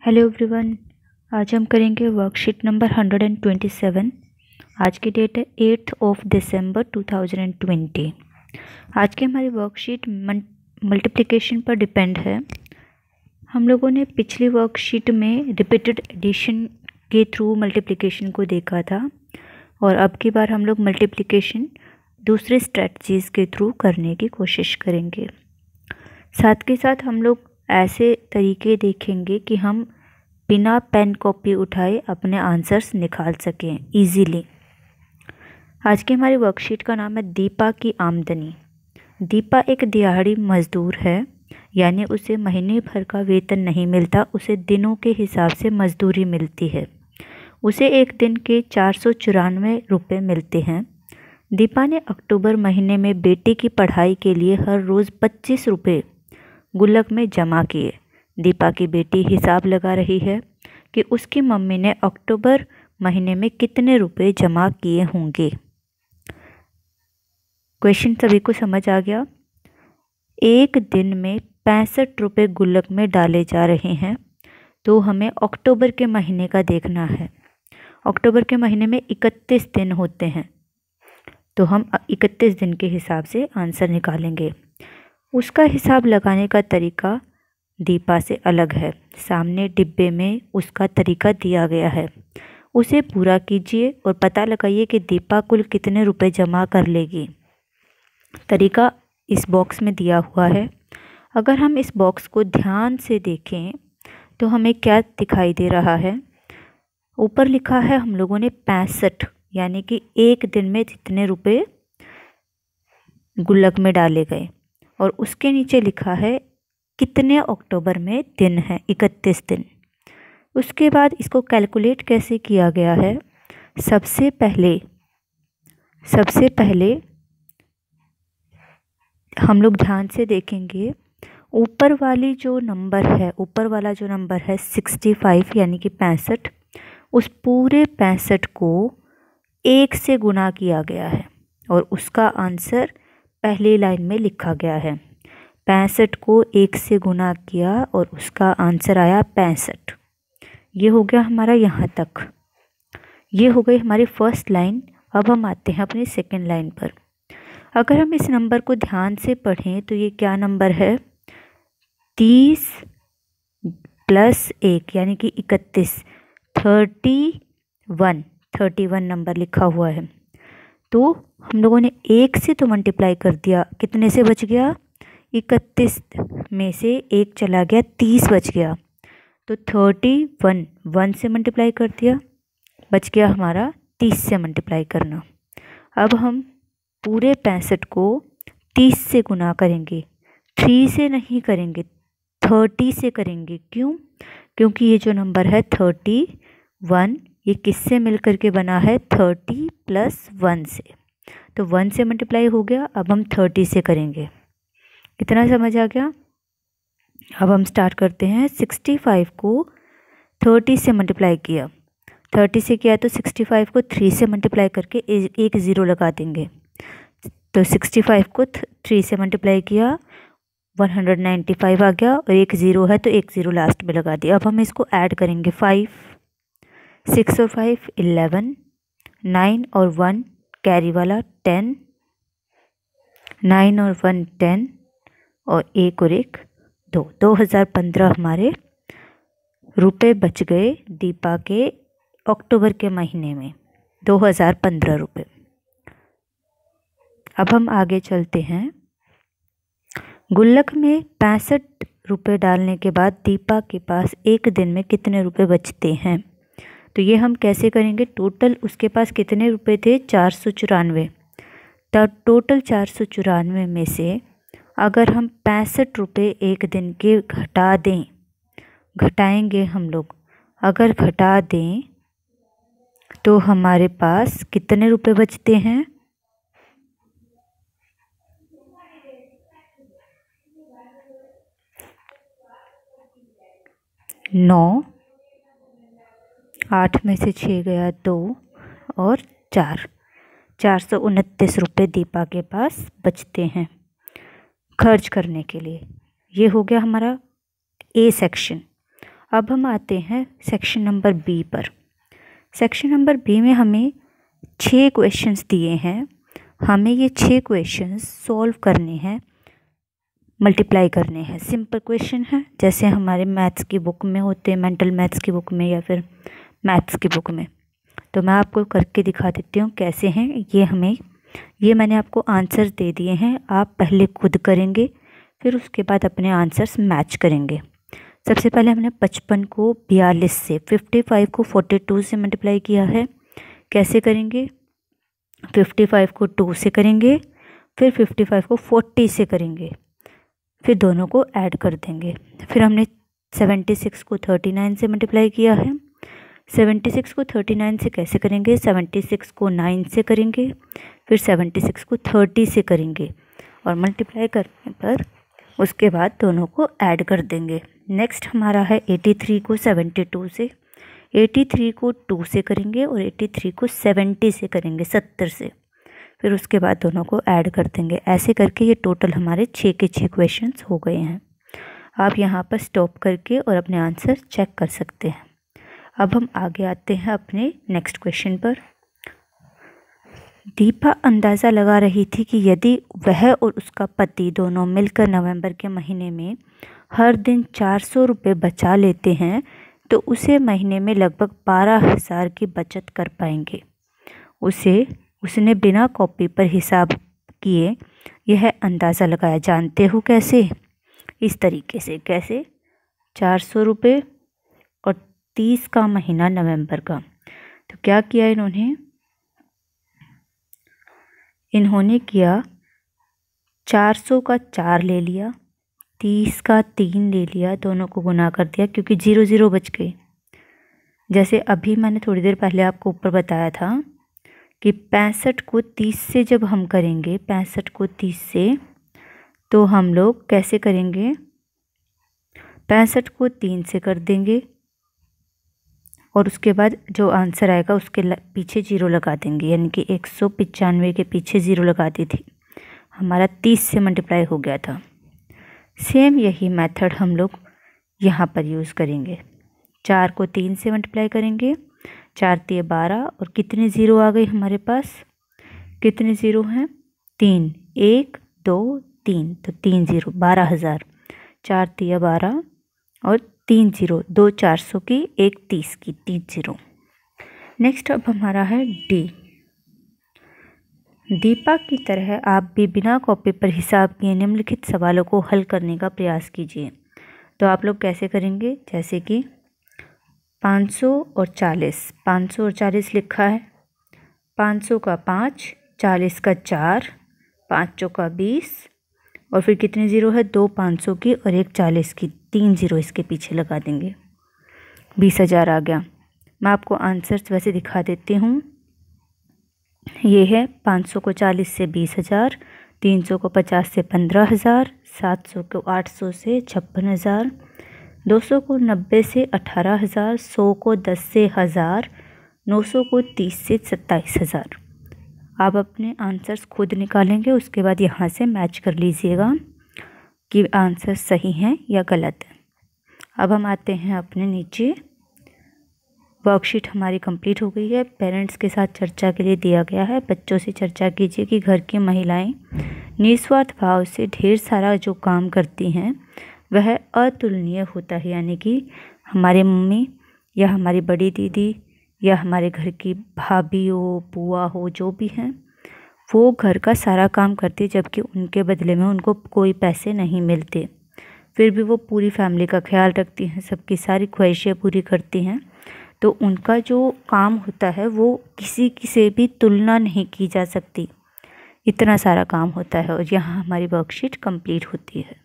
Hello everyone. आज हम करेंगे वर्कशीट नंबर 127। आज की डेट है 8th ऑफ दिसंबर 2020। आज की हमारी वर्कशीट मल्टीप्लिकेशन पर डिपेंड है। हम लोगों ने पिछली वर्कशीट में रिपीटेड एडिशन के थ्रू मल्टीप्लिकेशन को देखा था और अब की बार हम लोग मल्टीप्लिकेशन दूसरे स्ट्रेटजीज़ के थ्रू करने की कोशिश करेंगे। साथ के साथ हम लोग ऐसे तरीके देखेंगे कि हम बिना पेन कॉपी उठाए अपने आंसर्स निकाल सकें इजीली। आज की हमारी वर्कशीट का नाम है दीपा की आमदनी। दीपा एक दिहाड़ी मज़दूर है, यानी उसे महीने भर का वेतन नहीं मिलता, उसे दिनों के हिसाब से मजदूरी मिलती है। उसे एक दिन के 494 रुपये मिलते हैं। दीपा ने अक्टूबर महीने में बेटी की पढ़ाई के लिए हर रोज़ 25 रुपये गुल्लक में जमा किए। दीपा की बेटी हिसाब लगा रही है कि उसकी मम्मी ने अक्टूबर महीने में कितने रुपए जमा किए होंगे। क्वेश्चन सभी को समझ आ गया। एक दिन में 65 रुपये गुल्लक में डाले जा रहे हैं, तो हमें अक्टूबर के महीने का देखना है। अक्टूबर के महीने में 31 दिन होते हैं, तो हम 31 दिन के हिसाब से आंसर निकालेंगे। उसका हिसाब लगाने का तरीका दीपा से अलग है। सामने डिब्बे में उसका तरीका दिया गया है, उसे पूरा कीजिए और पता लगाइए कि दीपा कुल कितने रुपए जमा कर लेगी। तरीका इस बॉक्स में दिया हुआ है। अगर हम इस बॉक्स को ध्यान से देखें तो हमें क्या दिखाई दे रहा है। ऊपर लिखा है हम लोगों ने 65, यानी कि एक दिन में जितने रुपए गुल्लक में डाले गए, और उसके नीचे लिखा है कितने अक्टूबर में दिन है, 31 दिन। उसके बाद इसको कैलकुलेट कैसे किया गया है। सबसे पहले हम लोग ध्यान से देखेंगे, ऊपर वाला जो नंबर है 65, यानी कि 65, उस पूरे 65 को 1 से गुना किया गया है और उसका आंसर पहली लाइन में लिखा गया है। 65 को 1 से गुना किया और उसका आंसर आया 65। ये हो गया हमारा यहाँ तक। ये हो गई हमारी फर्स्ट लाइन। अब हम आते हैं अपनी सेकंड लाइन पर। अगर हम इस नंबर को ध्यान से पढ़ें तो ये क्या नंबर है, 30 + 1 यानी कि 31, 31 नंबर लिखा हुआ है। तो हम लोगों ने 1 से तो मल्टीप्लाई कर दिया, कितने से बच गया, 31 में से 1 चला गया, 30 बच गया। तो 31 1 से मल्टीप्लाई कर दिया, बच गया हमारा 30 से मल्टीप्लाई करना। अब हम पूरे 65 को 30 से गुना करेंगे, 3 से नहीं करेंगे, 30 से करेंगे। क्यों? क्योंकि ये जो नंबर है 31, ये किससे मिल करके बना है, 30 + 1 से। तो 1 से मल्टीप्लाई हो गया, अब हम 30 से करेंगे। कितना समझ आ गया। अब हम स्टार्ट करते हैं। 65 को 30 से मल्टीप्लाई किया, 30 से किया तो 65 को 3 से मल्टीप्लाई करके एक ज़ीरो लगा देंगे। तो 65 को 3 से मल्टीप्लाई किया, 195 आ गया, और एक ज़ीरो है तो एक ज़ीरो लास्ट में लगा दिया। अब हम इसको ऐड करेंगे। 5, 6 और 5 11, 9 और 1 कैरी वाला 10, 9 और 1 10, और 1 और 1 2, 2015 हमारे रुपए बच गए दीपा के अक्टूबर के महीने में, 2015 रुपये। अब हम आगे चलते हैं। गुल्लक में 65 रुपये डालने के बाद दीपा के पास एक दिन में कितने रुपए बचते हैं। तो ये हम कैसे करेंगे, टोटल उसके पास कितने रुपए थे, 494। तो टोटल 494 में से अगर हम 65 रुपये एक दिन के घटाएंगे हम लोग, अगर घटा दें तो हमारे पास कितने रुपए बचते हैं, 9, 8 में से 6 गया 2 और 4, 429 रुपये दीपा के पास बचते हैं खर्च करने के लिए। ये हो गया हमारा ए सेक्शन। अब हम आते हैं सेक्शन नंबर बी पर। सेक्शन नंबर बी में हमें 6 क्वेश्चंस दिए हैं। हमें ये 6 क्वेश्चंस सॉल्व करने हैं, मल्टीप्लाई करने हैं। सिंपल क्वेश्चन है, जैसे हमारे मैथ्स की बुक में होते हैं, मेंटल मैथ्स की बुक में या फिर मैथ्स की बुक में। तो मैं आपको करके दिखा देती हूँ कैसे हैं ये मैंने आपको आंसर्स दे दिए हैं। आप पहले खुद करेंगे, फिर उसके बाद अपने आंसर्स मैच करेंगे। सबसे पहले हमने 55 को 42 से, 55 को 42 से मल्टीप्लाई किया है। कैसे करेंगे? 55 को 2 से करेंगे, फिर 55 को 40 से करेंगे, फिर दोनों को ऐड कर देंगे। फिर हमने 76 को 39 से मल्टीप्लाई किया है। 76 को 39 से कैसे करेंगे? 76 को 9 से करेंगे, फिर 76 को 30 से करेंगे और मल्टीप्लाई करने पर उसके बाद दोनों को ऐड कर देंगे। नेक्स्ट हमारा है 83 को 72 से। 83 को 2 से करेंगे और 83 को 70 से करेंगे, 70 से। फिर उसके बाद दोनों को ऐड कर देंगे। ऐसे करके ये टोटल हमारे 6 के 6 क्वेश्चंस हो गए हैं। आप यहाँ पर स्टॉप करके और अपने आंसर चेक कर सकते हैं। अब हम आगे आते हैं अपने नेक्स्ट क्वेश्चन पर। दीपा अंदाज़ा लगा रही थी कि यदि वह और उसका पति दोनों मिलकर नवंबर के महीने में हर दिन 400 रुपये बचा लेते हैं तो उसे महीने में लगभग 12,000 की बचत कर पाएंगे। उसने बिना कॉपी पर हिसाब किए यह अंदाज़ा लगाया। जानते हो कैसे? इस तरीके से। कैसे? 400 रुपये और 30 का महीना नवंबर का। तो क्या किया इन्होंने किया 400 का 4 ले लिया, 30 का 3 ले लिया, दोनों को गुना कर दिया क्योंकि 0 0 बच गए। जैसे अभी मैंने थोड़ी देर पहले आपको ऊपर बताया था कि 65 को 30 से जब हम करेंगे, 65 को 30 से, तो हम लोग कैसे करेंगे? 65 को 3 से कर देंगे और उसके बाद जो आंसर आएगा उसके पीछे 0 लगा देंगे, यानी कि 195 के पीछे 0 लगा दी थी। हमारा 30 से मल्टीप्लाई हो गया था। सेम यही मेथड हम लोग यहाँ पर यूज़ करेंगे। 4 को 3 से मल्टीप्लाई करेंगे, 4 तिये 12 और कितने 0 आ गए हमारे पास? कितने 0 हैं? 3, 1 2 3, तो 3 0, 12,000। 4 तिये 12 और 3 0, 2 400 की, 1 30 की, 3 0। नेक्स्ट अब हमारा है डी। दीपा की तरह आप भी बिना कॉपी पर हिसाब किए निम्नलिखित सवालों को हल करने का प्रयास कीजिए। तो आप लोग कैसे करेंगे? जैसे कि 500 और 40, 500 और 40 लिखा है। 500 का 5, 40 का 4, 5 चौका 20 और फिर कितने 0 है? 2 500 की और 1 40 की, 3 0 इसके पीछे लगा देंगे। 20,000 आ गया। मैं आपको आंसर्स वैसे दिखा देती हूँ। ये है 500 को 40 से 20,000, 300 को 50 से 15,000, 700 को 800 से 56,000, 200 को 90 से 18,000, 100 को 10 से 1,000, 900 को 30 से 27,000। आप अपने आंसर्स खुद निकालेंगे, उसके बाद यहाँ से मैच कर लीजिएगा कि आंसर सही हैं या गलत है। अब हम आते हैं अपने नीचे। वर्कशीट हमारी कंप्लीट हो गई है। पेरेंट्स के साथ चर्चा के लिए दिया गया है। बच्चों से चर्चा कीजिए कि घर की महिलाएं निस्वार्थ भाव से ढेर सारा जो काम करती हैं वह अतुलनीय होता है। यानी कि हमारे मम्मी या हमारी बड़ी दीदी या हमारे घर की भाभी हो, बुआ हो, जो भी हैं, वो घर का सारा काम करती है, जबकि उनके बदले में उनको कोई पैसे नहीं मिलते। फिर भी वो पूरी फैमिली का ख्याल रखती हैं, सबकी सारी ख्वाहिशें पूरी करती हैं। तो उनका जो काम होता है वो किसी से भी तुलना नहीं की जा सकती। इतना सारा काम होता है और यहाँ हमारी वर्कशीट कंप्लीट होती है।